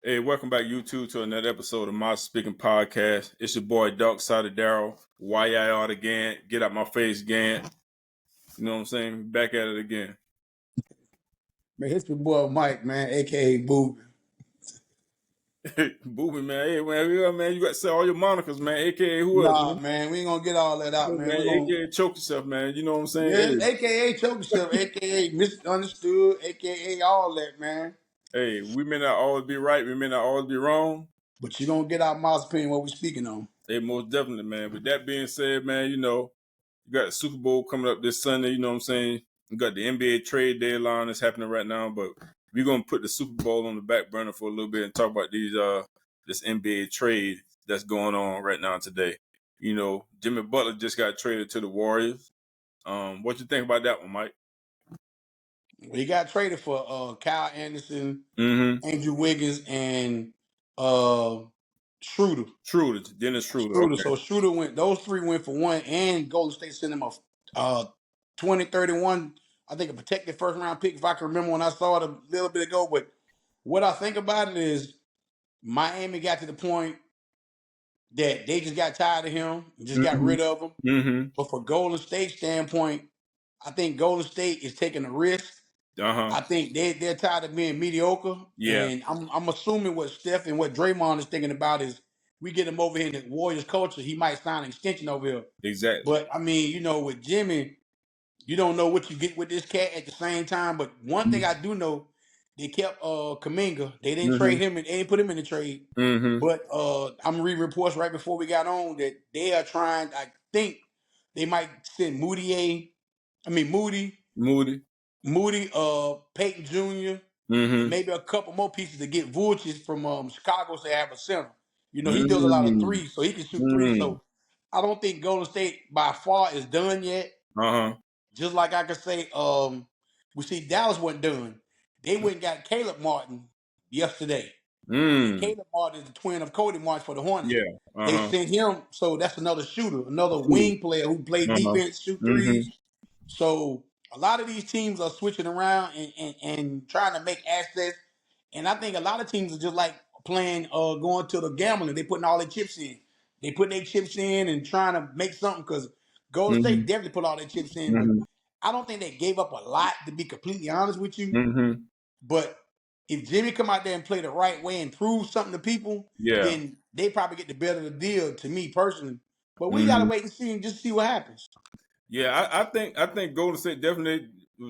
Hey, welcome back, YouTube, to another episode of My Speaking Podcast. It's your boy, Dark Side of Daryl. YIR again. Get out my face again. You know what I'm saying? Back at it again. Man, it's your boy Mike, man, a.k.a. Boo. Booby, man. Hey, man, you got to say all your monikers, man. AKA who else, Nah, man? man, we ain't gonna get all that out, man. Man, We're gonna, AKA choke yourself, man. You know what I'm saying? yeah, a.k.a. choke yourself, a.k.a. misunderstood, a.k.a. all that, man. Hey, we may not always be right. We may not always be wrong. But you gonna get our Miles opinion what we speaking on. Hey, most definitely, man. With that being said, man, you got the Super Bowl coming up this Sunday. You know what I'm saying? You got the NBA trade deadline that's happening right now, but we're gonna put the Super Bowl on the back burner for a little bit and talk about this NBA trade that's going on right now today. You know, Jimmy Butler just got traded to the Warriors. What you think about that one, Mike? We got traded for Kyle Anderson, Mm-hmm. Andrew Wiggins, and Schroeder. Dennis Schroeder. Schroeder. Okay. So Schroeder those three went for one, and Golden State sent him a 2031, I think a protected first round pick, if I can remember when I saw it a little bit ago. But what I think about it is Miami got to the point that they just got tired of him, just got rid of him. Mm-hmm. But for Golden State standpoint, I think Golden State is taking a risk. Uh-huh. I think they're tired of being mediocre. Yeah. And I'm assuming what Steph and what Draymond is thinking about is we get him over here in the Warriors culture, he might sign an extension over here. Exactly. But I mean, with Jimmy, you don't know what you get with this cat at the same time. But one thing I do know, they kept Kuminga. They didn't trade him and they didn't put him in the trade. Mm-hmm. But I'm reading reports right before we got on that they are trying. I think they might send Moody, Peyton Jr. and maybe a couple more pieces to get Vucic from Chicago, so they have a center. He does a lot of threes, so he can shoot threes. So I don't think Golden State by far is done yet. Just like I could say, we see Dallas wasn't done. They went and got Caleb Martin yesterday. And Caleb Martin is the twin of Cody Martin for the Hornets. Yeah. They sent him, so that's another shooter, another wing player who plays defense, shoot threes. So a lot of these teams are switching around and trying to make assets. And I think a lot of teams are just like playing, going to the gambling. They putting all their chips in. They put their chips in and trying to make something because Golden State definitely put all their chips in. But I don't think they gave up a lot, to be completely honest with you. But if Jimmy come out there and play the right way and prove something to people, then they probably get the better of the deal, to me personally. But we gotta wait and see and just see what happens. Yeah, I think Golden State definitely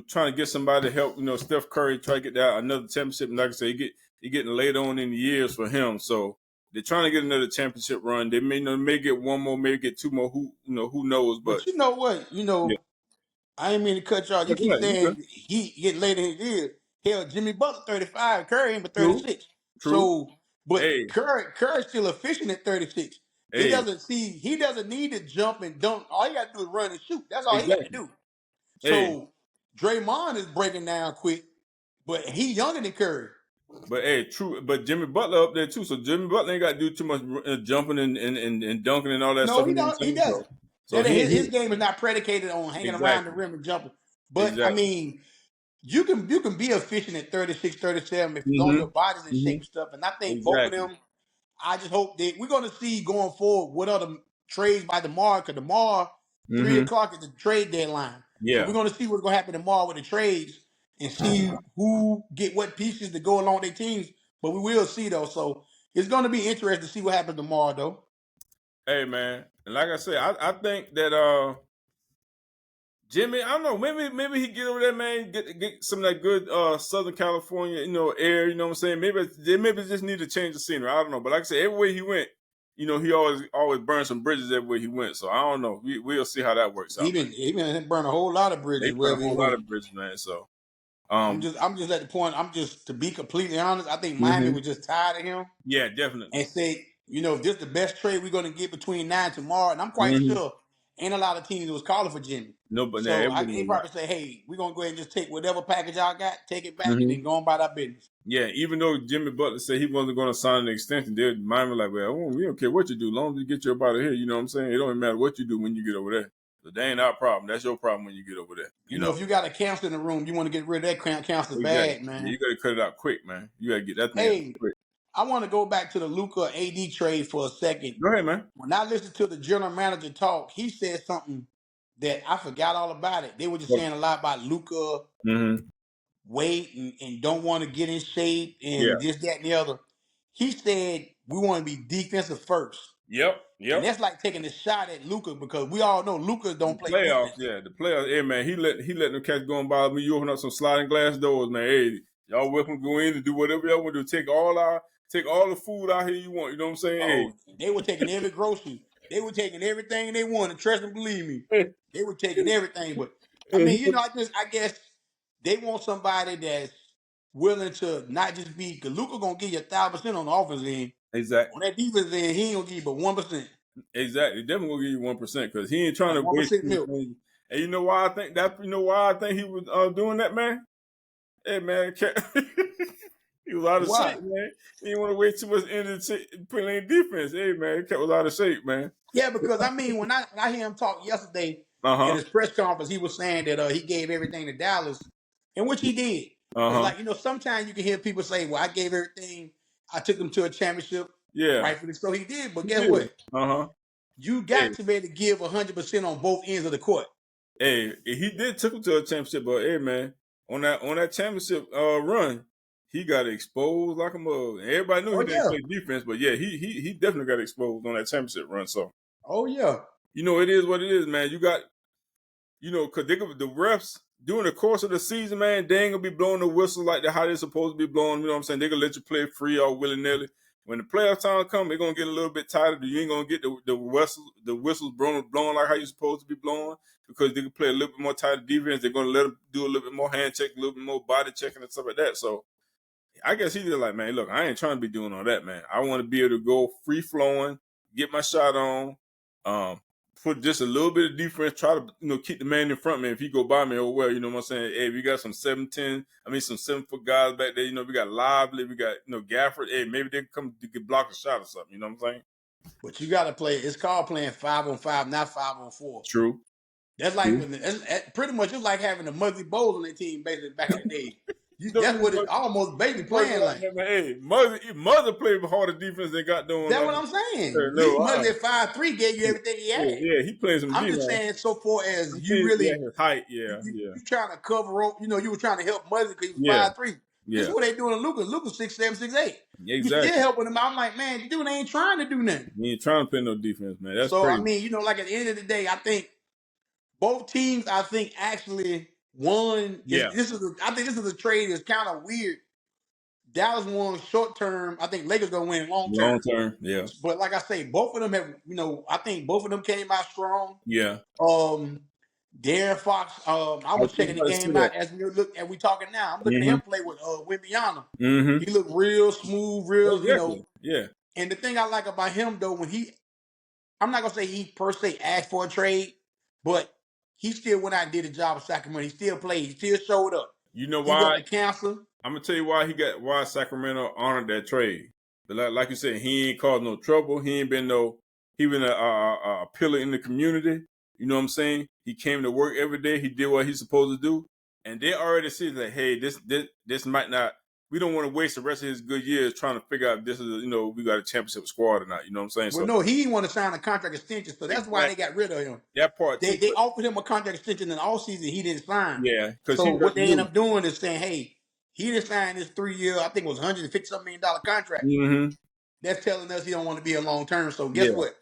trying to get somebody to help. Steph Curry try to get that another championship. And like I say, he getting later on in the years for him. So they're trying to get another championship run. They may get one more, maybe get two more. Who knows? But you know what? I ain't mean to cut you off. You keep saying he get later in his years. Hell, Jimmy Butler 35, Curry ain't but 36. True. So, but Curry's still efficient at 36. He doesn't need to jump and dunk. All he got to do is run and shoot. That's all he got to do. So Draymond is breaking down quick, but he younger than Curry. But true. But Jimmy Butler up there too. So Jimmy Butler ain't got to do too much jumping and dunking and all that stuff. No, he doesn't. So his game is not predicated on hanging around the rim and jumping. But I mean, you can be efficient at 36, 37 if as long as your body's in shape and stuff. And I think both of them, I just hope that we're going to see going forward what other trades by tomorrow. Because tomorrow, 3 o'clock is the trade deadline. Yeah. So we're going to see what's going to happen tomorrow with the trades and see who get what pieces to go along with their teams. But we will see, though. So it's going to be interesting to see what happens tomorrow, though. Hey, man. And like I said, I think that Jimmy, I don't know, maybe he get over there, man, get some of that good Southern California, air, you know what I'm saying? Maybe just need to change the scenery. I don't know. But like I said, everywhere he went, he always burned some bridges everywhere he went. So I don't know. We'll see how that works out. He been burned a whole lot of bridges. He burned a whole lot of bridges, man. So I'm just at the point. To be completely honest, I think Miami was just tired of him. Yeah, definitely. And say, if this is the best trade we're going to get between now and tomorrow, and I'm quite sure ain't a lot of teams that was calling for Jimmy. No, but so they probably say, hey, we're going to go ahead and just take whatever package y'all got, take it back, and then go on about our business. Yeah, even though Jimmy Butler said he wasn't going to sign an extension, Miami like, well, we don't care what you do, as long as you get your up out of here. You know what I'm saying? It don't even matter what you do when you get over there. So that ain't our problem. That's your problem when you get over there. You know, if you got a counselor in the room, you want to get rid of that counselor bad, man. Yeah, you got to cut it out quick, man. You got to get that thing out quick. I want to go back to the Luka AD trade for a second. Go ahead, man. When I listened to the general manager talk, he said something that I forgot all about it. They were just saying a lot about Luka Mm-hmm. weight and don't want to get in shape Yeah. and this, that, and the other. He said we want to be defensive first. Yep. And Yep. that's like taking a shot at Luka because we all know Luka don't play Playoffs, defense. yeah. The playoffs, hey man, he let them cats go and bother me. You open up some sliding glass doors, man. Hey, y'all welcome to go in and do whatever y'all want to do. Take all the food out here you want. You know what I'm saying? Oh, they were taking every grocery. They were taking everything they wanted. Trust and believe me. Hey. They were taking everything. But I Hey, mean, I guess they want somebody that's willing to not just be because Luka gonna give you 1,000% on the offense end. On exactly. that defense end, he ain't gonna give you but 1%. Exactly. Definitely gonna give you 1% because he ain't trying Like to waste 1% milk. anything. And you know why I think that? You know why I think he was doing that, man? Hey, man, he was out of Why? shape, man. He didn't want to waste too much energy playing defense. Hey, man, cat was out of shape, man. Yeah, because I mean, when I hear him talk yesterday Uh in huh. his press conference, he was saying that he gave everything to Dallas, and which he did. Uh It's huh. like sometimes you can hear people say, "Well, I gave everything. I took him to a championship." Yeah, Rightfully so, he did. But he guess did. what? Uh huh. You Hey, got to be able to give 100% on both ends of the court. hey, he did took him to a championship, but hey, man, on that championship run, he got exposed like a mug. And everybody knew Oh he didn't yeah. play defense, but yeah, he definitely got exposed on that championship run. So Oh yeah. it is what it is, man. You got because the refs during the course of the season, man, they ain't gonna be blowing the whistle like how they're supposed to be blowing. You know what I'm saying? They're gonna let you play free or willy nilly. When the playoff time come, they're gonna get a little bit tighter. You ain't gonna get the whistles blowing like how you're supposed to be blowing because they can play a little bit more tighter defense. They're gonna let them do a little bit more hand check, a little bit more body checking and stuff like that. So I guess he just like, man, look, I ain't trying to be doing all that, man. I want to be able to go free flowing, get my shot on, put just a little bit of defense, try to keep the man in front of me. If he go by me, oh well, you know what I'm saying? Hey, we got some 7'10", some 7-foot guys back there. We got Lively, we got Gafford. Hey, maybe they can come to block a shot or something. You know what I'm saying? But you got to play. It's called playing 5-on-5, not 5-on-4. True. That's like True. pretty much it's like having the Muzzy Bowles on their team basically back in the day. Don't That's do what much, it almost basically much playing like like. that, man. Hey, mother played harder defense than got doing. That's what I'm saying. At No, least Muzzy at 5'3" gave you everything he had. yeah, he playing some I'm D just now. saying so far as you Yeah, really his height. you, Yeah, you, yeah, you trying to cover up, you were trying to help Muzzy because he was yeah, 5'3". This yeah. is what they doing to Lucas. Lucas 6'7", 6'8". You still Exactly. helping him. I'm like, man, you dude ain't trying to do nothing. He ain't trying to play no defense, man. That's So I crazy. mean, like at the end of the day, I think both teams, I think actually won. Yeah. I think this is a trade that's kind of weird. Dallas won short term. I think Lakers gonna win long Long term. term. Yeah. But like I say, both of them have, I think both of them came out strong. Yeah. Um, Darren Fox. I I was was checking the about to say game that. out as we talking now. I'm looking at Mm-hmm. him play with Wimbiana. Mm-hmm. He looked real smooth, real. Exactly. Yeah. And the thing I like about him though, I'm not gonna say he per se asked for a trade, but he still went out and did a job of Sacramento. He still played. He still showed up. You know He went why? to cancel. I'm gonna tell you why Sacramento honored that trade. But like you said, he ain't caused no trouble. He ain't been he been a pillar in the community. You know what I'm saying? He came to work every day. He did what he's supposed to do, and they already see that hey, this might not. We don't want to waste the rest of his good years trying to figure out if this is we got a championship squad or not. You know what I'm saying? Well, So no, he didn't want to sign a contract extension, so that's why they exactly got rid of him. that part They too. they offered him a contract extension in the offseason. He didn't sign. Yeah, because So he what already they end knew. up doing is saying, hey, he didn't sign this 3 year, I think it was $150 million contract. Mm-hmm. That's telling us he don't want to be a long term. So guess Yeah. what?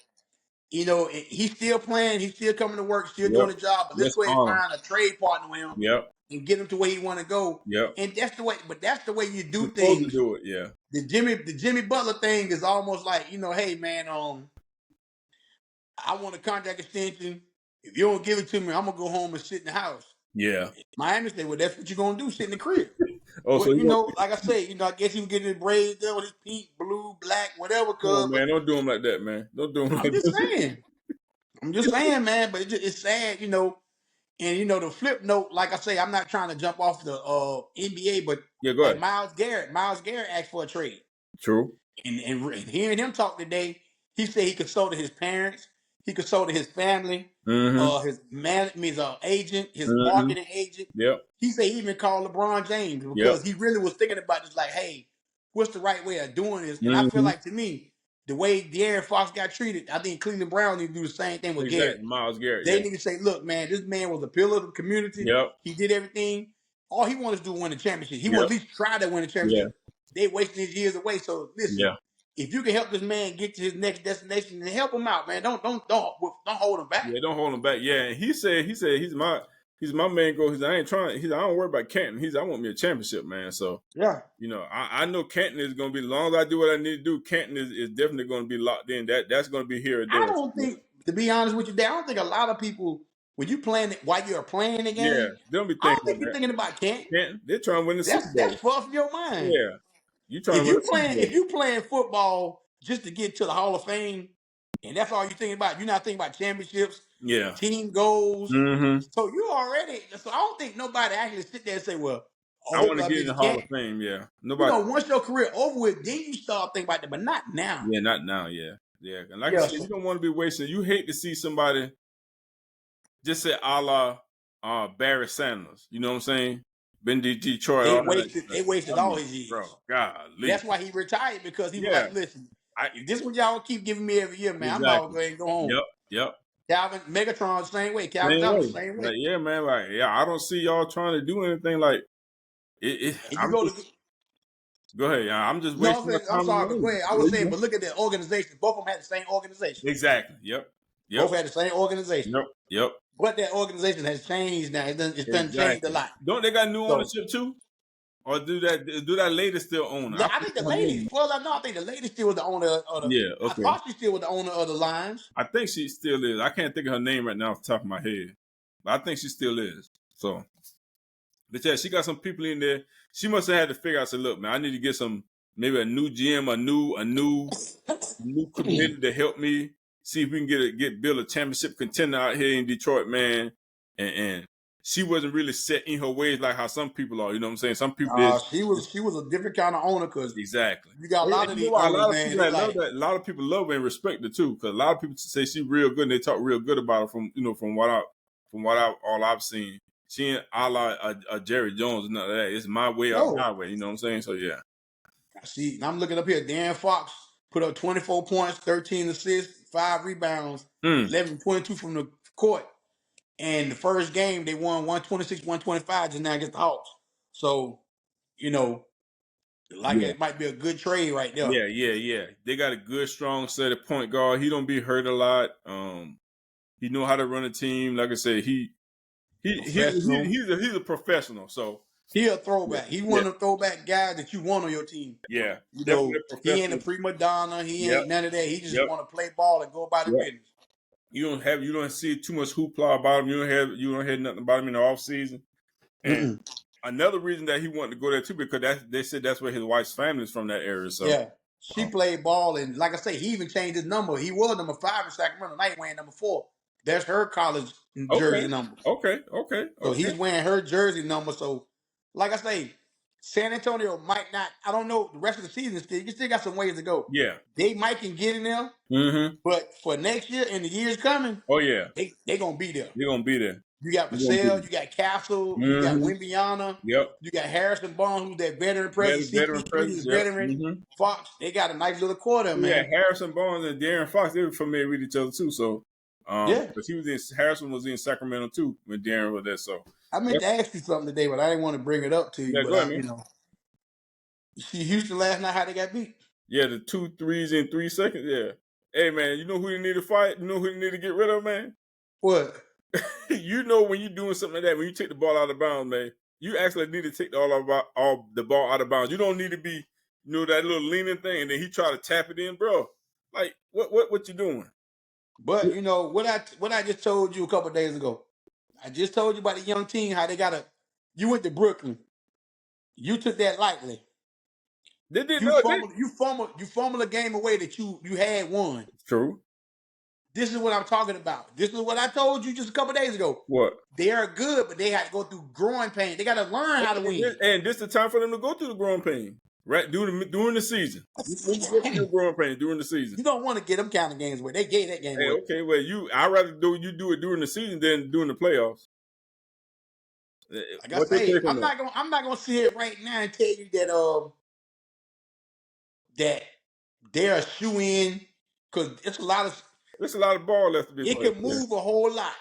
He's still playing, he's still coming to work, still Yep. doing the job. But let's Yes, go ahead and find a trade partner with him Yep. and get him to where he want to go. Yep. And that's the way. But that's the way you do Supposed to things. do it. Yeah. The Jimmy Butler thing is almost like hey man, I want a contract extension. If you don't give it to me, I'm gonna go home and sit in the house. Yeah. Miami said, well, that's what you're gonna do, sit in the crib. Oh, so But you got like I say, I guess he was getting his braids done with his pink, blue, black, whatever come on, color. But man. Don't do him like that, man. Don't do him like I'm just that. saying. I'm just saying, man. But it's sad, And the flip note, like I say, I'm not trying to jump off the NBA, but Yeah, go like ahead. Miles Garrett asked for a trade, True. and hearing him talk today, he said he consulted his parents, he consulted his family, Mm-hmm. his agent, his Mm-hmm. marketing agent. Yep. He said he even called LeBron James Yep. because he really was thinking about this, like, hey, what's the right way of doing this. And I feel Mm-hmm. like, to me, the way De'Aaron Fox got treated, I think Cleveland Browns need to do the same thing with Garrett. Exactly. Miles Garrett. They Yeah. need to say, look, man, this man was a pillar of the community. Yep. He did everything. All he wanted to do was win a championship. He Yep. would at least try to win a Yeah. championship. They wasting his years away. So listen, Yeah. if you can help this man get to his next destination, then help him out, man. Don't hold him back. Yeah. Don't hold him back. Yeah. And he said he's my main goal. I ain't trying. I don't worry about Canton. I want me a championship, man. So Yeah. I know Canton is going to be, as long as I do what I need to do, Canton is definitely going to be locked in. That's going to be here or I there. don't think, to be honest with you, Dad, I don't think a lot of people, when you playing it while you're playing the Yeah, game, they don't be I thinking don't about think you're that. thinking about Kent. Canton, they're trying to win the Super That's Bowl. far from your mind. Yeah, you trying to win the Super Bowl. If you playing football just to get to the Hall of Fame, and that's all you're thinking about, you're not thinking about championships, Yeah. team goals. Mm-hmm. So you already. So I don't think nobody actually sit there and say, "Well, I I hope want to I get in miss the Hall of Kent." Fame. Yeah. Nobody. Once your career over with, then you start thinking about that, but not now. Yeah, not now. Yeah. Yeah. And like I Yeah. said, you don't want to be wasting. You hate to see somebody just say a la Barry Sanders. You know what I'm saying? Been to Detroit, They all that. wasted. They wasted I all mean, his bro, years. golly. That's why he retired, because he was Yeah. like, "Listen, I if this what y'all keep giving me every year, man, I'm about to exactly. go ahead and go home." Yep. Yep. Calvin Megatron the same way. Calvin Same Johnson way. the same Like, way. yeah, man. Like, yeah, I don't see y'all trying to do anything like it. And you I'm go to just go ahead. Yeah, I'm just no, wasting my I'm time on sorry, my but go own. ahead. I was saying, but look at the organization. Both of them had the same organization. Exactly. Yep. Yep. Both had the same organization. Yep. Yep. But that organization has changed now. It's done changed a Exactly. lot. Don't they got new So ownership too? Or do that lady still own her? I I think the forget her lady, name. well, I know, I think the lady still was the owner of the. Yeah. I Okay. thought she still was the owner of the Lions. I think she still is. I can't think of her name right now off the top of my head, but I think she still is. So, but yeah, she got some people in there. She must have had to figure out. Say, look, man, I need to get maybe a new GM, a new committee to help me see if we can get build a championship contender out here in Detroit, man. And she wasn't really set in her ways like how some people are. You know what I'm saying? Some people is She was a different kind of owner, because exactly. you got a And lot of you know these what? A owners, lot of man. people They that love like, that. A lot of people love her and respect her too, because a lot of people say she's real good and they talk real good about her from what I all I've seen. She ain't a la a Jerry Jones, none of that. It's my way or no. highway. You know what I'm saying? So yeah. See, I'm looking up here. De'Aaron Fox put up 24 points, 13 assists, 5 rebounds, Mm. 11-22 from the court. And the first game, they won 126-125 just now against the Hawks. So, you know, like, Yeah. it might be a good trade right there. Yeah. They got a good, strong set of point guard. He don't be hurt a lot. He know how to run a team. Like I said, Professional. he's a professional. So He a yeah, throwback. He yeah, one of the throwback guys that you want on your team. yeah. You Definitely know, a he ain't a professional. prima donna. He Yep, ain't none of that. He just yep, want to play ball and go about his yep. business. You don't see too much hoopla about him. You don't have nothing about him in the off season. And Mm-mm. another reason that he wanted to go there too, because they said that's where his wife's family is from, that area. So Yeah. She played ball, and like I say, he even changed his number. He was number 5 in Sacramento. Now he wearing number 4. That's her college okay, jersey number. So okay. he's wearing her jersey number. So, like I say, San Antonio might not. I don't know the rest of the season. Still, you still got some ways to go. Yeah. They might can get in there, Mm-hmm. but for next year and the years coming, Oh yeah. they gonna be there. They're gonna be there. You got They're gonna be Vassell, there. you got Castle, you got Mm-hmm. Wimbiana, Yep. you got Harrison Barnes, who's that veteran presence. Veteran CP3 presence. is Yep. veteran. Mm-hmm. Fox, they got a nice little quarter, Yeah, man. Harrison Barnes and Darren Fox, they were familiar with each other too. So, Yeah. but Harrison was in Sacramento too when Darren was there. So, I meant to ask you something today, but I didn't want to bring it up to you. yeah, go ahead, But man. you see Houston last night, how they got beat. Yeah, the 2 threes in 3 seconds. Yeah. Hey man, you know who you need to fight? You know who you need to get rid of, man? What? You know when you're doing something like that, when you take the ball out of bounds, man, you actually need to take the ball out of bounds. You don't need to be, that little leaning thing, and then he try to tap it in, bro. Like, what you doing? But what I just told you a couple of days ago. I just told you about the young team, how they got a. You went to Brooklyn. You took that lightly. They did You no. fumbled a game away that you had won. True. This is what I'm talking about. This is what I told you just a couple of days ago. What? They are good, but they had to go through growing pain. They got to learn how to win. And this is the time for them to go through the growing pain, right? During the season. You need to go through the growing pain during the season. You don't want to get them kind of games away. They gave that game Hey, away. okay, well, I'd rather you do it during the season than during the playoffs. Like I What they say, take on that? I'm not gonna sit here right now and tell you that that they're a shoe in because it's a lot of. There's a lot of ball left to be It played. can move a whole lot.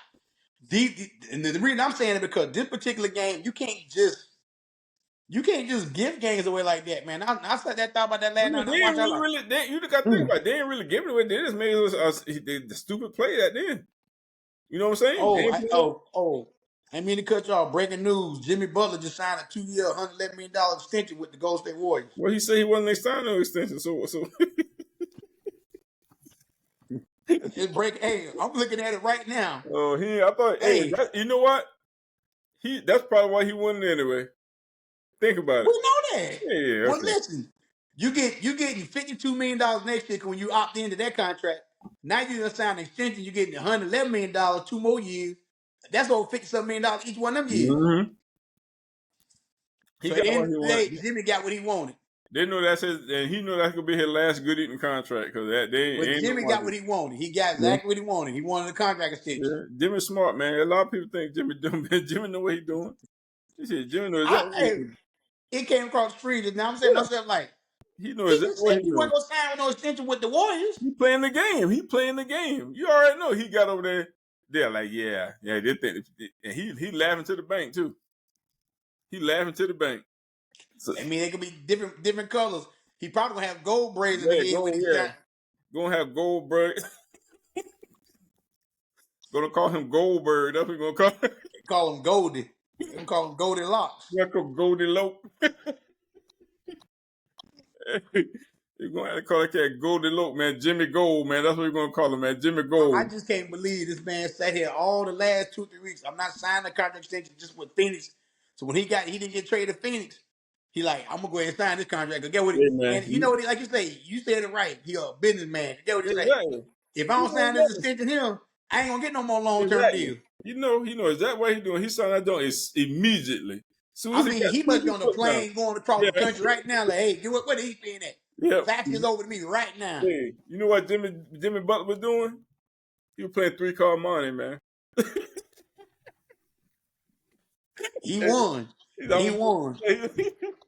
And the reason I'm saying it because this particular game, you can't just give games away like that, man. I said that thought about that last Yeah, night. And they I ain't watched. I really, like, you just got to think about it. They ain't really giving it away. They just made us the stupid play that then. You know what I'm saying? They oh, ain't playing. I mean to cut y'all. Breaking news: Jimmy Butler just signed a 2-year, $111 million extension with the Golden State Warriors. Well, he said he wasn't extending no extension. So It's break. Hey, I'm looking at it right now. oh, I thought, hey, Hey, you know what? That's probably why he won it anyway. Think about we it. know that. Yeah, Well, okay. listen, you getting $52 million next year when you opt into that contract. Now you gonna sign an extension. You're getting $111 million, 2 more years. That's over $57 million each one of them years. Mm-hmm. He So at got the end what of he the day, wanted. Jimmy got what he wanted. They know that's his, and he knew that's gonna be his last good eating contract because that they But ain't no Jimmy got money. what he wanted. He got Yeah, exactly what he wanted. He wanted a contract extension. yeah. Jimmy's smart, man. A lot of people think Jimmy dumb, man. Jimmy know what he doing. He said Jimmy knows exactly what he Hey, doing. it came across the street, and now I'm saying to Yeah, myself like, he knows he exactly just what said he he doing. wasn't gonna sign with no extension with the Warriors. He playing the game. He playing the game. You already know he got over there. They're like, yeah, they think, and he laughing to the bank too. He laughing to the bank. So, I mean, it could be different colors. He probably gonna have gold braids in the yeah, head when he yeah, shot. gonna have Goldberg. Gonna call him Goldberg. That's what we're gonna call him. They call him Goldie. They gonna call him Goldilocks. We're gonna call Goldie You're gonna have to call that cat Goldie Loke, man. Jimmy Gold, man. That's what we're gonna call him, man. Jimmy I Gold. just can't believe this man sat here all the last 2-3 weeks. I'm not signing a contract extension just with Phoenix. So when he didn't get traded to Phoenix. He like, I'm gonna go ahead and sign this contract. Cause get what Yeah, man. and you know what? Like you say, you said it right. He a businessman. Get what he say? Exactly. If I You don't know sign this exactly. extension here, I ain't gonna get no more long term Exactly. deal. He knows exactly what he doing. He signed that joint immediately. Soon as I he mean, got he soon as must be he on a put down. plane going across the Yeah. country right now. Like, hey, get what he paying at? Yep. Fax this over to me right now. Hey, you know what Jimmy Butler was doing? He was playing 3 card money, man. He won. He's He almost won.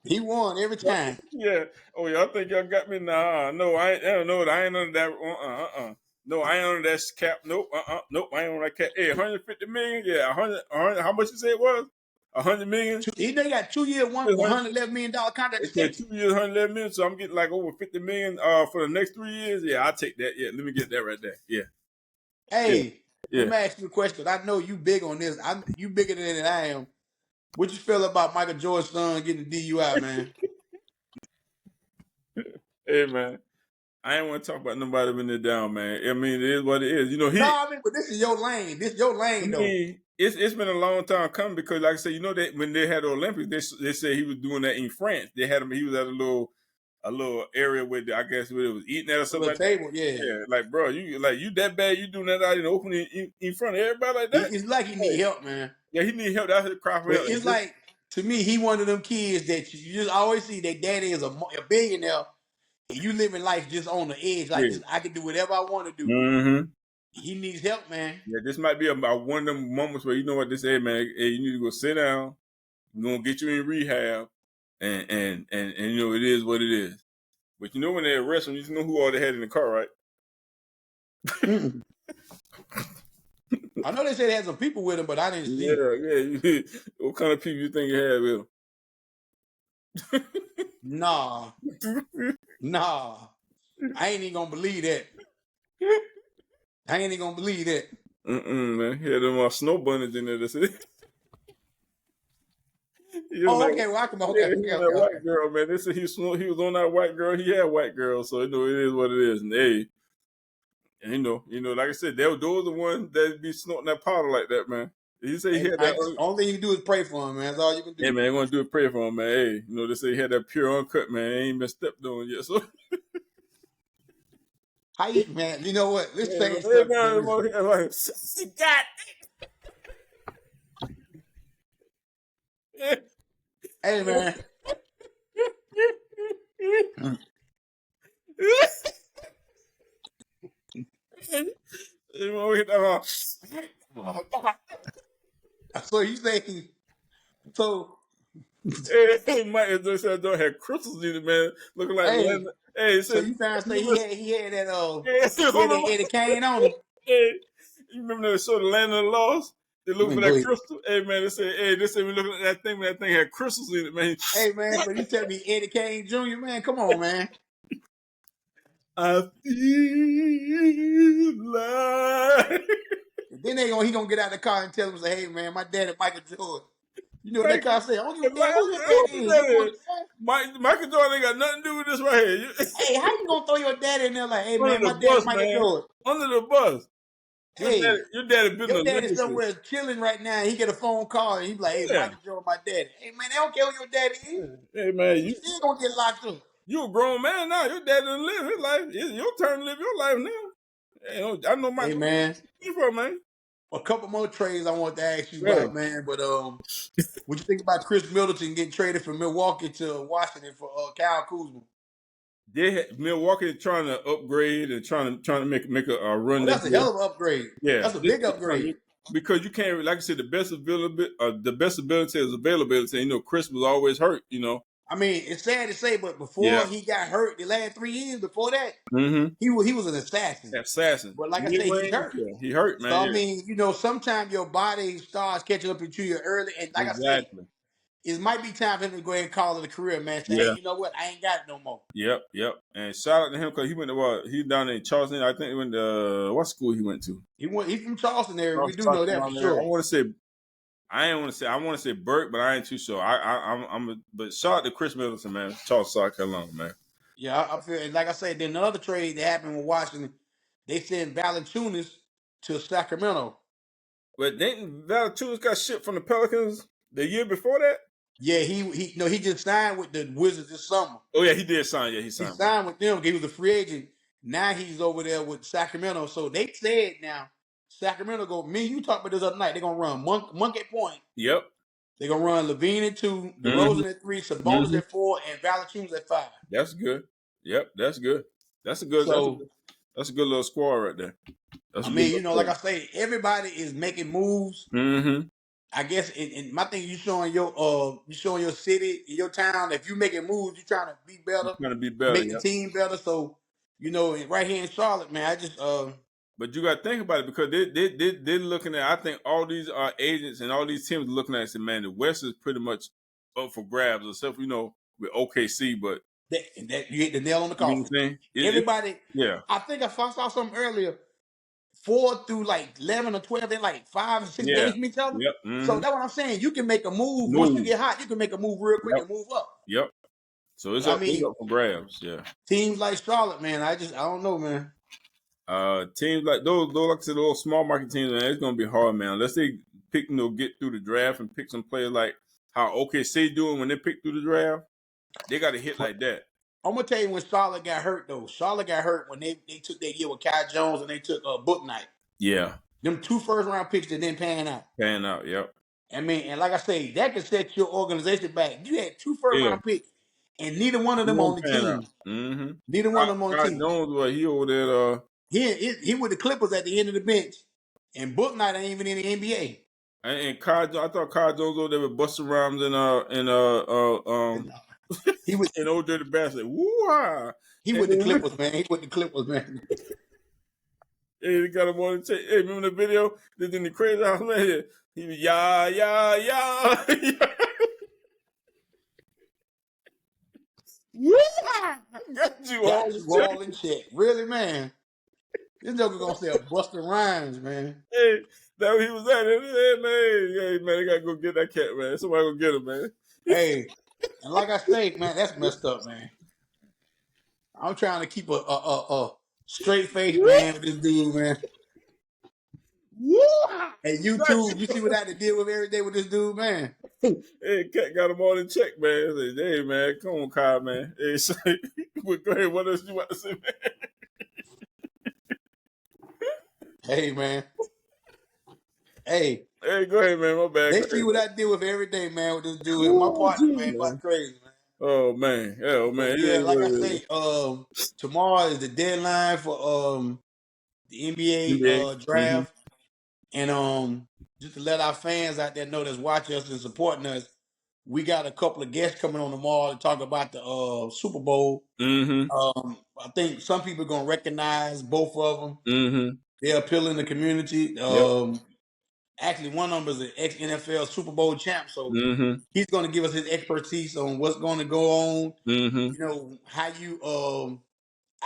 He won every time. yeah. Oh, y'all think y'all got me? Nah, no, I don't know. I ain't under that. No, I ain't under that cap. Nope. Nope. I ain't on that cap. Hey, 150 million. Yeah, 100. How much you say it was? 100 million. He they got 2 year, $111 million contract Okay, extension. 2 years, 111 million. So I'm getting like over 50 million. For the next 3 years. Yeah, I'll take that. Yeah, let me get that right there. Yeah, yeah, Hey, let yeah. me ask you a question. I know you big on this. You bigger than I am. What you feel about Michael Jordan's son getting the DUI, man? Hey, man. I ain't want to talk about nobody when they're down, man. I mean, it is what it is. You know, No, I mean, but this is your lane. This your I lane, though. mean, it's been a long time coming because, like I said, you know that when they had the Olympics, they said he was doing that in France. They had him. He was at a little area where I guess where it was eating at or A something little like that. table, yeah. Yeah, like bro, you that bad? You doing that out in the open in front of everybody like that? It's like he need Hey, help, man. yeah, he need help. That's his cry for But help. it's like, to me, he one of them kids that you just always see that daddy is a billionaire and you living life just on the edge. Like, Yeah. just I can do whatever I want to do. Mm-hmm. He needs help, man. Yeah, this might be about one of them moments where you know what this is, man. Hey, you need to go sit down. We're gonna get you in rehab, and you know it is what it is. But you know when they arrest him, you just know who all they had in the car, right? Mm-mm. I know they said they had some people with him, but I didn't see. Yeah, yeah. What kind of people you think you had with Nah, him? nah. I ain't even gonna believe that. I ain't even gonna believe that. Man. He had them snow bunnies in there. That's it. He was Oh, that, okay. Well, I come. yeah, Okay, he okay, was that okay, okay. white girl, man. They said he was on that white girl. He had white girl, so you know it is what it is. And hey, and like I said, those are the ones that be snorting that powder like that, man. He said he Hey, had man, that. only thing you can do is pray for him, man. That's all you can Hey do. man, I'm gonna do a prayer for him, man. Hey, they say he had that pure uncut, man. Ain't been stepped on yet, so How you, man? You know what? Let's yeah, man. change Hey subject, man. man, Listen. like, God. Hey, man. You know, hit that So you say so? Hey, Mike, they said don't have crystals in it, man. Looking like Hey, Lena. Hey, it so said, you trying to you say remember, he had that hey, he had hold that on. Eddie Kane on him? Hey, you remember that show, The Land of the Lost? They look for Man, go that ahead. crystal. Hey, man, they said we looking at that thing, man, that thing had crystals in it, man. Hey man, but you tell me Eddie Kane Jr. Man, come on, man. I feel like And then he gonna get out of the car and tell him, say, hey man, my daddy Michael Jordan. You know what that Mike, car say? I don't give a damn who your who daddy is. You that want is? that? Michael Jordan ain't got nothing to do with this right here. Hey, how you gonna throw your daddy in there like, hey Under man, my the daddy bus, Michael man. Jordan? Under the bus. Hey, Your daddy building your a daddy legacy. somewhere chilling right now. He get a phone call and he be like, hey, Yeah. Michael Jordan, my daddy. Hey man, they don't care who your daddy is. Hey man, You still gonna get locked up. you a grown man now. Your daddy done live his life. It's your turn to live your life now. Hey, I know my Hey man, from man. a couple more trades I want to ask you Yeah. about, man. But what you think about Chris Middleton getting traded from Milwaukee to Washington for Kyle Kuzma? Milwaukee trying to upgrade and trying to make a run Oh, this that's a year. hell of an upgrade. Yeah, That's a big upgrade. because you can't, like I said, the best ability is availability. You know, Chris was always hurt. You know. I mean, it's sad to say, but Yeah. before he got hurt, the last 3 years before that, Mm-hmm. he was an assassin. Assassin. But like I Mid say, he's range. hurt. Yeah, he hurt, So man. I Yeah. mean, sometimes your body starts catching up to you early, and like I say, Exactly. it might be time for him to go ahead and call it a career, man. Say, hey, Yeah. you know what? I ain't got it no more. Yep. And shout out to him because he went to what? He down in Charleston. I think he went to what school he went to? He's from Charleston area. We North do South know that for Carolina. sure. I want to say Burke, but I ain't too sure. But shout out to Chris Middleton, man. Charleston, South Carolina, man. Yeah, I feel and like I said, then another trade that happened with Washington, they sent Valanciunas to Sacramento. But didn't Valanciunas got shit from the Pelicans the year before that? Yeah, he just signed with the Wizards this summer. Oh yeah, he did sign. Yeah, he He signed. signed with them. He was a free agent. Now he's over there with Sacramento. So they said now Sacramento go. Me, and you talked about this other night. They're gonna run Monk at point. Yep. They're gonna run Levine at 2, Mm-hmm. DeRozan at 3, Sabonis Mm-hmm. at 4, and Valanciunas at 5. That's good. Yep, that's good. That's a good. So That's a good little squad right there. That's I a good mean, little like I squad. say, everybody is making moves. Mm-hmm. I guess and my thing you showing your city, your town. If you making moves, you trying to be He's better, trying to be better. make the Yep. team better. So right here in Charlotte, man, I just But you got to think about it because they're looking at. I think all these agents and all these teams are looking at it and say, man, the West is pretty much up for grabs, except with OKC. But that you hit the nail on the you know what coffin. I'm saying? Everybody, Yeah, I think I saw something earlier. 4 through like 11 or 12, they're like 5 or 6 yeah, games from each other. yep, So mm-hmm. that's what I'm saying. You can make a move once you Move, get hot. You can make a move real quick yep, and move up. yep. So But I it's mean, up for grabs. Yeah. teams like Charlotte, man, I don't know, man. Teams like those like I said, those small market teams, man, it's gonna be hard, man. Unless they pick, get through the draft and pick some players like how OKC doing when they pick through the draft. They got to hit like that. I'm gonna tell you when Charlotte got hurt though. Charlotte got hurt when they took their year with Kai Jones and they took Book Knight. Yeah, Them 2 first-round picks that didn't pan out. pan out. Yep. I mean, and like I say, that can set your organization back. You had 2 Yeah, first-round picks, and neither one of he them on won't the pan out. team. Mm-hmm. Neither one of them on the Scott team. Jones, well, he over there. He with the Clippers at the end of the bench, and Book Knight ain't even in the NBA. And I thought Kyle Jones over there with Buster Rhymes And, he with and old dirty bastard. Woo-ha! he And with the then, Clippers, man. He with the Clippers, man. hey, they got him on the tape. Hey, remember the video? They in the crazy house, man. He was yeah. Woo-ha! Got you all Got the you check. all in check, really, man. This joker gonna say a Buster Rhymes, man. Hey, that what he was at. Hey, man, they gotta go get that cat, man. Somebody go get him, man. Hey, and like I say, man, that's messed up, man. I'm trying to keep a straight face, man, with this dude, man. Woo! And you too, you see what I had to deal with every day with this dude, man. Hey, cat got him all in check, man. I said, hey, man, come on, Kyle, man. Hey, say, go ahead. What else you want to say, man? Hey, man. Hey, Hey, go ahead, man. My bad. they Go see ahead, what man. I deal with every day, man, with this dude. My Ooh, partner, gee, man, man. about crazy, man. Oh man, But It yeah, is like what I it is. say, tomorrow is the deadline for the NBA NBA. Mm-hmm. draft. And just to let our fans out there know that's watching us and supporting us, We got a couple of guests coming on tomorrow to talk about the Super Bowl. Mm-hmm. I think some people are gonna recognize both of them. Mm-hmm. They're appealing the community. Yep. Actually, one of them is an ex NFL Super Bowl champ, so Mm-hmm. he's going to give us his expertise on what's going to go on. Mm-hmm. You know how you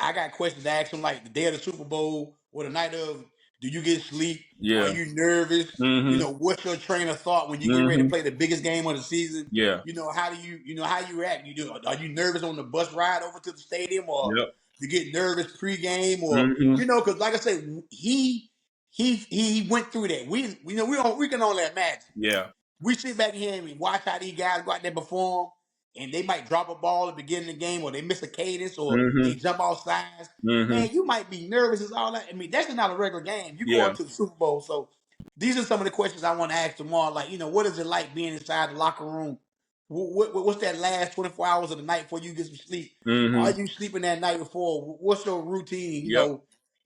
I got questions to ask him like the day of the Super Bowl or the night of. Do you get sleep? Are Yeah. you nervous? You Mm-hmm. know, what's your train of thought when you get ready to Mm-hmm. play the biggest game of the season? Yeah. You know, how do you know how you react? Are you nervous on the bus ride over to the stadium, or Yep. you get nervous pregame, or Mm-hmm. you know, because like I say, he went through that. We know we can only imagine. Yeah. We sit back here and we watch how these guys go out there perform, and they might drop a ball at the beginning of the game, or they miss a cadence, or they Mm-hmm. jump off sides. Mm-hmm. Man, you might be nervous as all that. I mean, that's not a regular game. You Yeah. going to the Super Bowl, so these are some of the questions I want to ask tomorrow. Like, you know, what is it like being inside the locker room? What's that last 24 hours of the night before you get some sleep? Are Mm-hmm. you sleeping that night before? What's your routine? You Yep. know,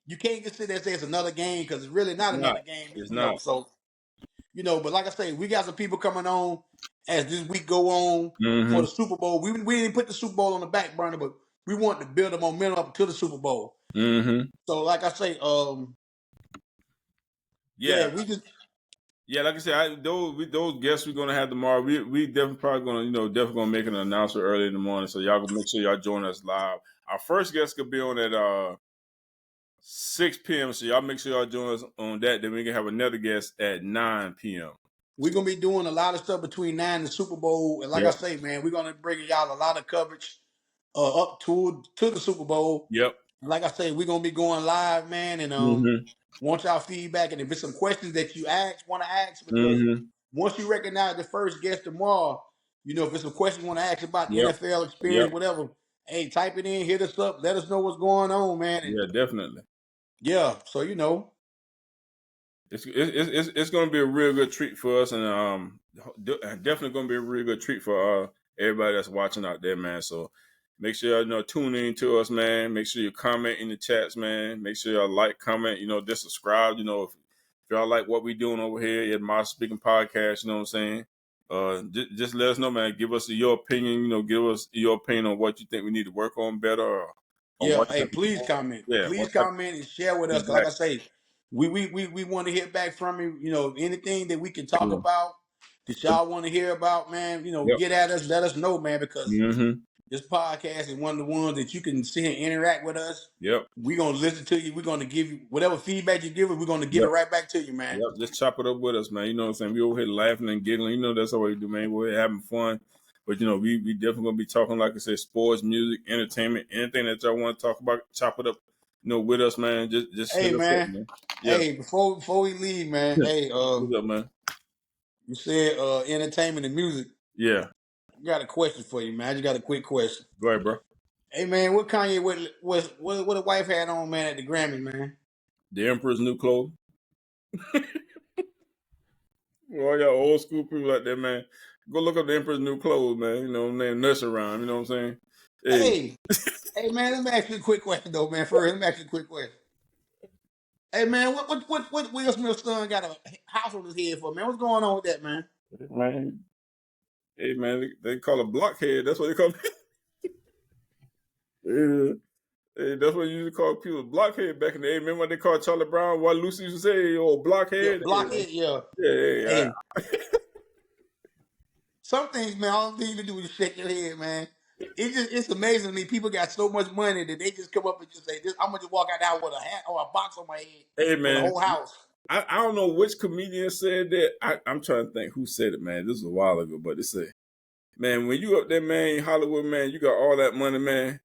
you can't just sit there and say it's another game because it's really not It's not. another game. It's You not. know, so you know, but like I say, we got some people coming on as this week go on for Mm-hmm. the Super Bowl. We didn't put the Super Bowl on the back burner, but we want to build the momentum up to the Super Bowl. Mm-hmm. So, like I say, Yeah. yeah, we just Yeah, like I said, those guests we're gonna have tomorrow, we definitely probably gonna definitely gonna make an announcement early in the morning, so y'all gonna make sure y'all join us live. Our first guest could be on at 6 p.m. So y'all make sure y'all join us on that. Then we can have another guest at 9 p.m. we're gonna be doing a lot of stuff between now and the Super Bowl. And like I Yep. say, man, we're gonna bring y'all a lot of coverage up to the Super Bowl. Yep. Like I say, we're gonna be going live, man, and Mm-hmm. want y'all feedback. And if it's some questions that you want to ask, because Mm-hmm. once you recognize the first guest tomorrow, you know, if it's some questions you want to ask about the Yep. NFL Yep. experience, whatever, hey, type it in, hit us up, let us know what's going on, man. And Yeah, definitely. yeah, so you know, It's going to be a real good treat for us, and definitely going to be a real good treat for everybody that's watching out there, man. So make sure y'all tune in to us, man. Make sure you comment in the chats, man. Make sure y'all like, comment, just subscribe. If y'all like what we doing over here at My Speaking Podcast, you know what I'm saying. Just let us know, man. Give us your opinion. Give us your opinion on what you think we need to work on better, or yeah, what hey, type please of comment. what Please type comment and share with of us. 'Cause like feedback. I say, we want to hear back from you. You know, anything that we can talk Yeah. about that y'all want to hear about, man, you know, Yep. get at us, let us know, man, because Mm-hmm. this podcast is one of the ones that you can see and interact with us. Yep. We're gonna listen to you. We're gonna give you whatever feedback you give us, we're gonna give it Yep. right back to you, man. Yep. Just chop it up with us, man. You know what I'm saying? We over here laughing and giggling. That's what we do, man. We're here having fun. But we definitely gonna be talking, like I said, sports, music, entertainment, anything that y'all want to talk about, chop it up, with us, man. Just Hey hit us up, man. man. Yeah. Hey, before we leave, man, hey, What's up, man? you said entertainment and music. Yeah. I got a question for you, man. I just got a quick question. Go ahead, bro. Hey man, what Kanye what the wife had on, man, at the Grammy, man? The Emperor's New Clothes. All y'all old school people out there, man. Go look up the Emperor's New Clothes, man. Name Nurse Around. You know what I'm saying? Hey. Hey, hey man, let me ask you a quick question though, man. First, let me ask you a quick question. Hey man, what Will Smith's son got a house on his head for, man? What's going on with that, man? Man. Hey, man, they call it blockhead. That's what they call it. Yeah. Hey, that's what you used to call people blockhead back in the day. Remember what they called Charlie Brown? What Lucy used to say, "Oh, Yeah, blockhead." Hey, blockhead, yeah. yeah. Hey, some things, man, all they even do is shake your head, man. It's amazing to me. People got so much money that they just come up and just say, "I'm gonna just walk out there with a hat or a box on my head Hey, for the man, whole house." I don't know which comedian said that. I'm trying to think who said it, man. This was a while ago, but they said, man, when you up there, man, in Hollywood, man, you got all that money, man.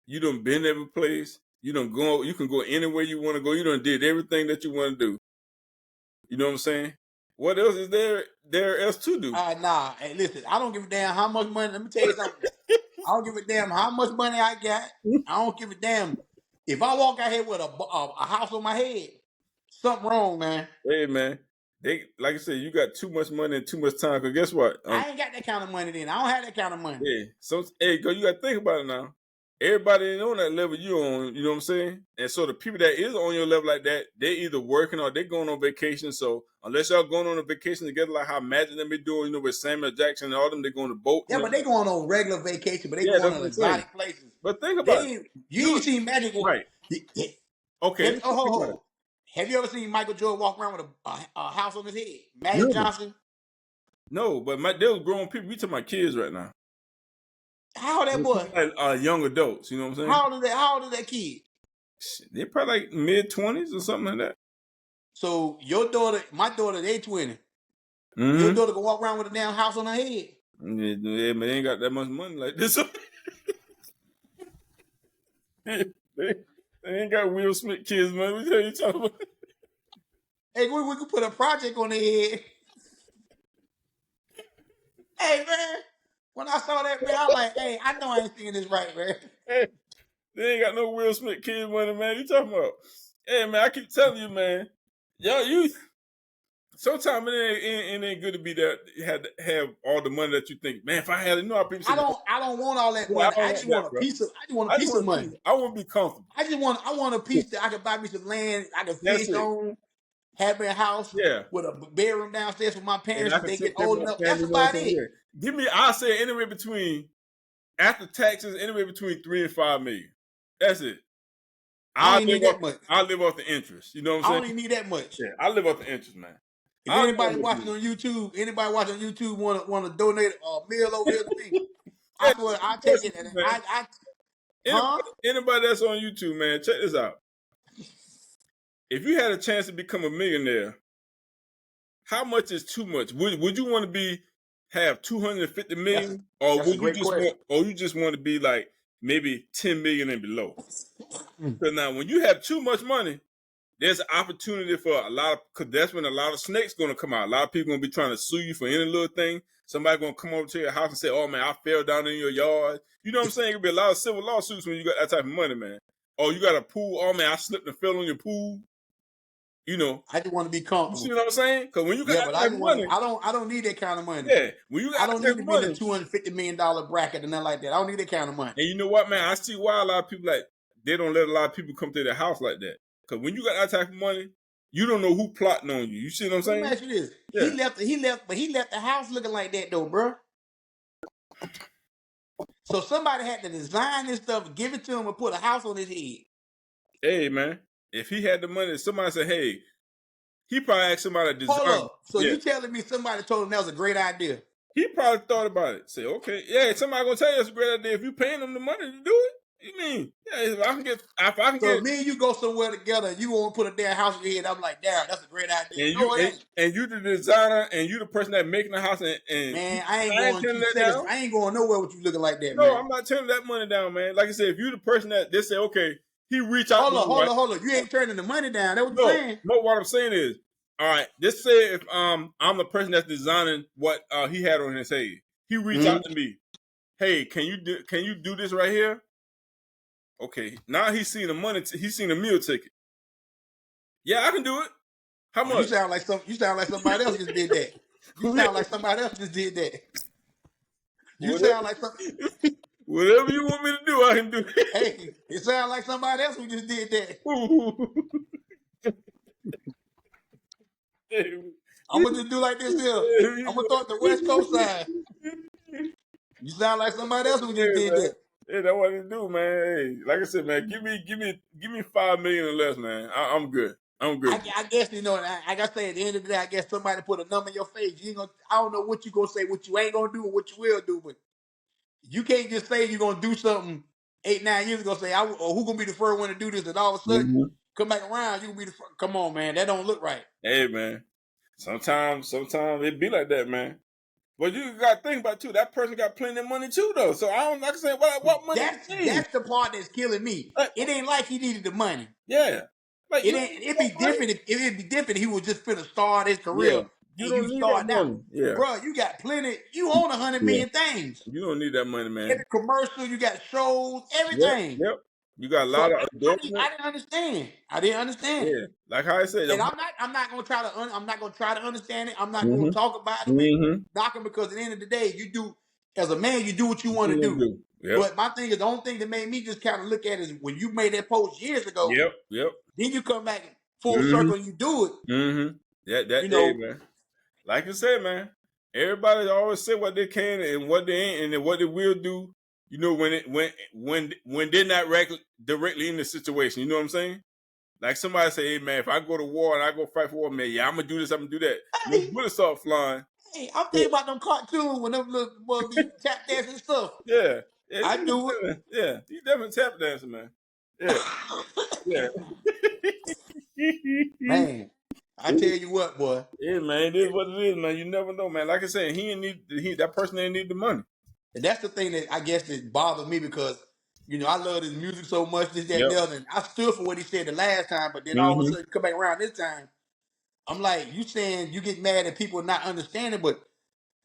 You done been every place. You done go. You can go anywhere you want to go. You done did everything that you want to do. You know what I'm saying? What else is there else to do? Nah. Hey, listen, I don't give a damn how much money. Let me tell you something. I don't give a damn how much money I got. I don't give a damn if I walk out here with a house on my head. Something wrong, man. Hey, man, they like I said, you got too much money and too much time. Cause guess what? I ain't got that kind of money. Then I don't have that kind of money. Yeah. So hey, go. You got to think about it now. everybody ain't on that level you on, you know what I'm saying? And so the people that is on your level like that, they either working or they going on vacation. So unless y'all going on a vacation together, like how Magic them be doing, with Samuel Jackson and all them, they going to boat. Yeah, but they going on regular vacation, but they Yeah, going that's on what I'm saying. exotic places. But think about it. They you ain't seen Magic. Right. Okay. Oh, Think about it. have you ever seen Michael Jordan walk around with a house on his head? Magic Never. Johnson. No, but they was grown people. We talking about kids right now. How old that boy? Like, young adults, you know what I'm saying? How old is that kid? They're probably like mid-20s or something like that. So your daughter, my daughter, they 20. Your Mm-hmm. daughter can walk around with a damn house on her head. Yeah, but they ain't got that much money like this. they ain't got Will Smith kids, man. What the hell you talking about? Hey, we could put a project on their head. Hey, man. When I saw that, man, I was like, hey, I know I ain't seeing this right, man. Hey, they ain't got no Will Smith kids money, man. You talking about? Hey, man, I keep telling you, man. Y'all, sometimes it ain't good to be that. Have all the money that you think, man. If I had, I people say, I don't want all that I money. don't I want just that, want a bro. piece of money. I want to be comfortable. I want a piece that I can buy me some land I can That's fish it. on, have me a house Yeah. with a bedroom downstairs for my And parents I if can they get take care of old my enough. family, That's you know what about I'm saying? it. Yeah. Give me, I'll say anywhere between, after taxes, anywhere between 3 and 5 million. That's it. I I don't even live need that off much. I live off the interest. You know what I'm I saying? don't even need that much. Yeah, I live off the interest, man. If I don't anybody know watching on YouTube want to donate a meal over here to me, Hey, I swear I take listen, it and man. huh? Anybody that's on YouTube, man, check this out. If you had a chance to become a millionaire, how much is too much? Would you want to have 250 million, or That's a would you great just want, question. to be like maybe 10 million and below? Mm. Because now, when you have too much money, there's an opportunity for a lot of, because that's when a lot of snakes going to come out. A lot of people going to be trying to sue you for any little thing. Somebody going to come over to your house and say, "Oh man, I fell down in your yard." You know what I'm saying? It'll be a lot of civil lawsuits when you got that type of money, man. Oh, you got a pool. Oh man, I slipped and fell on your pool. You know, I just want to be you see comfortable. what I'm saying? Because when you got Yeah, that but I type just of want to. money, I don't need that kind of money. yeah, when you I got don't that type need to of be in the money, $250 million bracket and nothing like that. I don't need that kind of money. and you know what, man? I see why a lot of people, like, they don't let a lot of people come to their house like that. Because when you got that type of money, you don't know who plotting on you. You see what I'm So let me saying? ask you this: Yeah. he left the house looking like that though, bro. So somebody had to design this stuff, give it to him, and put a house on his head. Hey, man, if he had the money, somebody said, "Hey," he probably asked somebody to Hold design. up. So Yeah, you telling me somebody told him that was a great idea? he probably thought about it. Say, "Okay, yeah, somebody gonna tell you it's a great idea if you paying them the money to do it." You mean, yeah, if I can So get, if me and you go somewhere together and you want to put a damn house on your head, I'm like, damn, that's a great idea. and No, it ain't. you the designer and you the person that making the house, and Man, I ain't I ain't going turning 2 that seconds. down. I ain't going nowhere with you looking like that, No, man. I'm not turning that money down, man. Like I said, if you the person that they say, okay, he reach out to me, right? Hold up. You ain't turning the money down. That's what you're No, saying. no. What I'm saying is, all right. Just say if I'm the person that's designing what he had on his head, he reach out Mm-hmm. to me. Hey, can you do this right here? Okay. Now he's seen the money. He's seen the meal ticket. Yeah, I can do it. How Oh, you much? sound like somebody else just did that. You sound like somebody else just did that. You whatever, sound like some. whatever you want me to do, I can do. Hey, it sounds like somebody else who just did that. I'm gonna just do like this here. I'm gonna throw it the West Coast side. You sound like somebody else who just Hey, did man. that. Hey, that's what it do, man. Hey, like I said, man, give me 5 million or less, man. I'm good. I'm good. I guess like I say, at the end of the day, I guess somebody put a number in your face. You ain't gonna. I don't know what you gonna say, what you ain't gonna do, or what you will do, but you can't just say you're gonna do something 8, 9 years ago. Say, or who gonna be the first one to do this, and all of a sudden Mhm. come back around, you gonna be the first. Come on, man, that don't look right. Hey, man. Sometimes it be like that, man. But you got to think about it, too. That person got plenty of money too, though. So I don't like I said, what money you need? That's the part that's killing me. Like, It ain't like he needed the money. yeah, like It you don't ain't. need It'd that be money. different if it'd be different if he was just finna start his Yeah, career you and you don't need that starting out, money. Yeah, bro. You got plenty. You own 100 million things. you don't need that money, man. Every commercial, you got shows, Yep, everything. yep. You got a So lot of I endorsement. didn't understand. I didn't understand it. Yeah, like how I said. And I'm not gonna try to I'm not gonna try to understand it. I'm not gonna Mm-hmm. talk about him and Mm-hmm. knock him because at the end of the day, you do as a man, you do what you What want you to gonna do. do? But my thing is the only thing that made me just kind of look at it is when you made that post years ago. Yep. Then you come back full circle and you do it. That You day, know, man. Like I said, man. Everybody always say what they can and what they ain't, and then what they will do. You know, when they're not directly in the situation. You know what I'm saying? Like somebody say, "Hey, man, if I go to war and I go fight for war, man, yeah, I'm gonna do this, I'm gonna do that." When hey, bullets start flying, hey, I'm thinking about them cartoons when them little boys be tap dancing and stuff. yeah, I do you definitely tap dancing, man. Yeah, it. yeah. Man, I tell you what, boy. Yeah, man, it is what it is, man. You never know, man. Like I said, that person ain't need the money. And that's the thing that I guess that bothered me because, I love his music so much, this, that, and Yep. the other. And I stood for what he said the last time, but then all of a sudden come back around this time. I'm like, you saying you get mad at people not understanding, but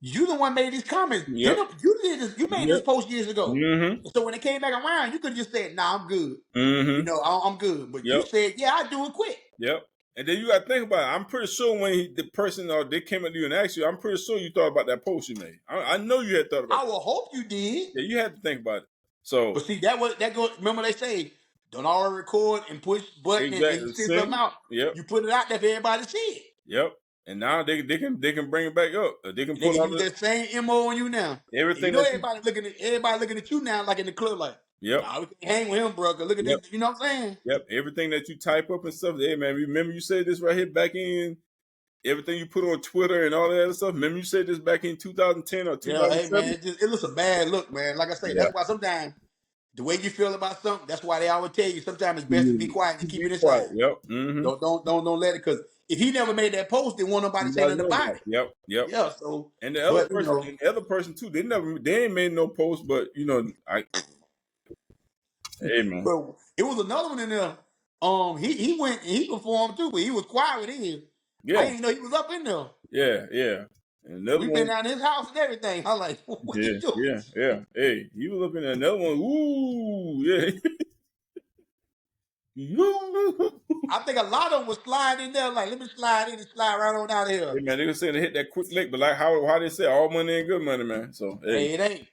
you the one made these comments. Yep. You did this. You made this Yep. post years ago. Mm-hmm. So when it came back around, you could have just said, "Nah, I'm good. Mm-hmm. I'm good." But you Yep. said, "Yeah, I do it quick." Yep. And then you got to think about it. I'm pretty sure when the person or they came up to you and asked you, I'm pretty sure you thought about that post you made. I know you had thought about I it. will hope you did. Yeah, you had to think about it. So But see, that goes. Remember they say, don't always record and push button, and you exactly, send something sing. out. Yep. You put it out there for everybody to see it. Yep. And now they can bring it back up. They can And they pull can out use that same MO on you now. And you everything know that you. everybody looking at you now like in the club, like, Yep. nah, we can hang with him, bro. 'Cause look at Yep. this, you know what I'm saying? Yep. Everything that you type up and stuff. Hey man, remember you said this right here back in everything you put on Twitter and all that other stuff. Remember you said this back in 2010 or Yeah, hey man, 2007. it looks a bad look, man. Like I say, Yeah. that's why sometimes the way you feel about something, that's why they always tell you sometimes it's best to be quiet and keep Be it quiet. inside. Yep. Mm-hmm. Don't let it, because if he never made that post, then won't nobody say Nobody nothing knows about about it. it. Yep. Yep. Yeah, so And but the other person too, they ain't made no post, but hey man. but it was another one in there. He went and he performed too, but he was quiet with his. I Yeah. didn't know he was up in there. Yeah. And another We've been one, down to his house and everything. I was like, what you doing? yeah. Hey, he was up in there. Another one, ooh, yeah. I think a lot of them was sliding in there, like, let me slide in and slide right on out of here. Hey man, they were saying to hit that quick lick, but like how they say all money ain't good money, man. So hey, Hey, it ain't.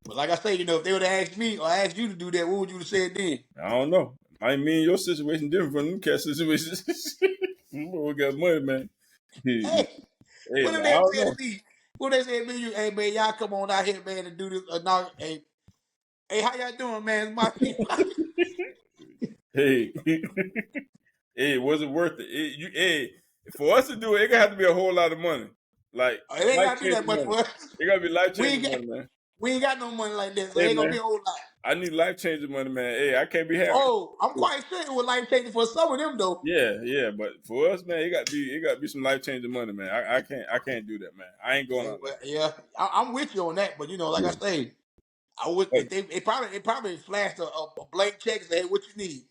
But like I say, if they would have asked me or asked you to do that, what would you have said then? I don't know. I mean your situation different from them cat situations. We got money, man. Hey, Hey what man, if I they don't said know. to me? What if they said to me? Hey man, y'all come on out here, man, and do this. No, hey, how y'all doing, man? It's my Hey, hey, was it worth it? For us to do it, it gotta have to be a whole lot of money, like it ain't life gotta be that changing much money. for us. It gotta be life We ain't changing got money, man. we ain't got no money like that, so it Hey ain't gonna be man, a whole lot. I need life changing money, man. Hey, I can't be happy. Oh, I'm quite sure it was life changing for some of them though. Yeah, but for us, man, it got to be some life changing money, man. I can't do that, man. I ain't going Yeah, out well, like that. yeah, I'm with you on that, but like I Yeah. say, I would But, if they probably flashed a blank check and say, hey, what you need?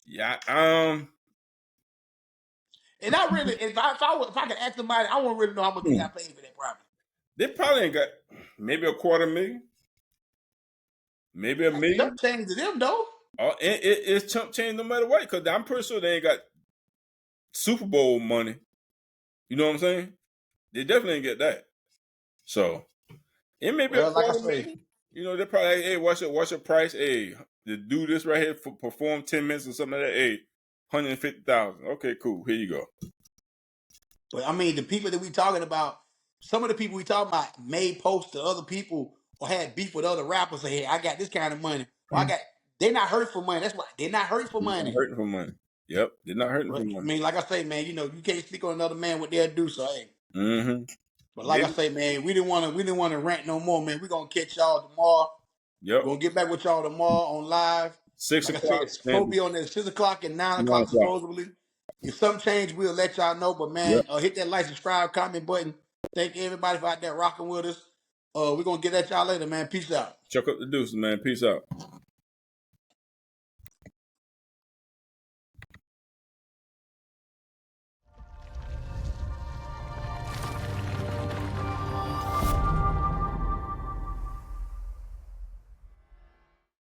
yeah, And I really, if I could ask somebody, I won't really know how much they got paid for that property. they probably ain't got maybe a quarter million, maybe a That's chump million. change to them though. It's chump change no matter what, because I'm pretty sure they ain't got Super Bowl money. You know what I'm saying? They definitely ain't get that. So it may be a Well, like I quarter say, million. They probably like, hey, what's your price? Hey, to do this right here, perform 10 minutes or something like that. Hey, 150,000. Okay, cool. Here you go. but I mean, the people that we talking about, some of the people we talking about made posts to other people or had beef with other rappers. Say, hey, I got this kind of money. Or I got. They're not hurting for money. That's why they're not hurting for They're not money. hurting for money. Yep, they're not hurting for But I money. mean, like I say, man, you can't speak on another man what they'll do. So hey, Mm-hmm. but like I Maybe. say, man, we didn't want to rant no more, man. We're gonna catch y'all tomorrow. Yep. We're gonna get back with y'all tomorrow on live. Six Like I said, o'clock it's supposed to and be on there 6 o'clock and 9 o'clock 9 o'clock. supposedly. If something change, we'll let y'all know. But Yep. man, hit that like, subscribe, comment button. Thank everybody for out there rocking with us. We're gonna get at y'all later, man. Peace out. Chuck up the deuces, man. Peace out.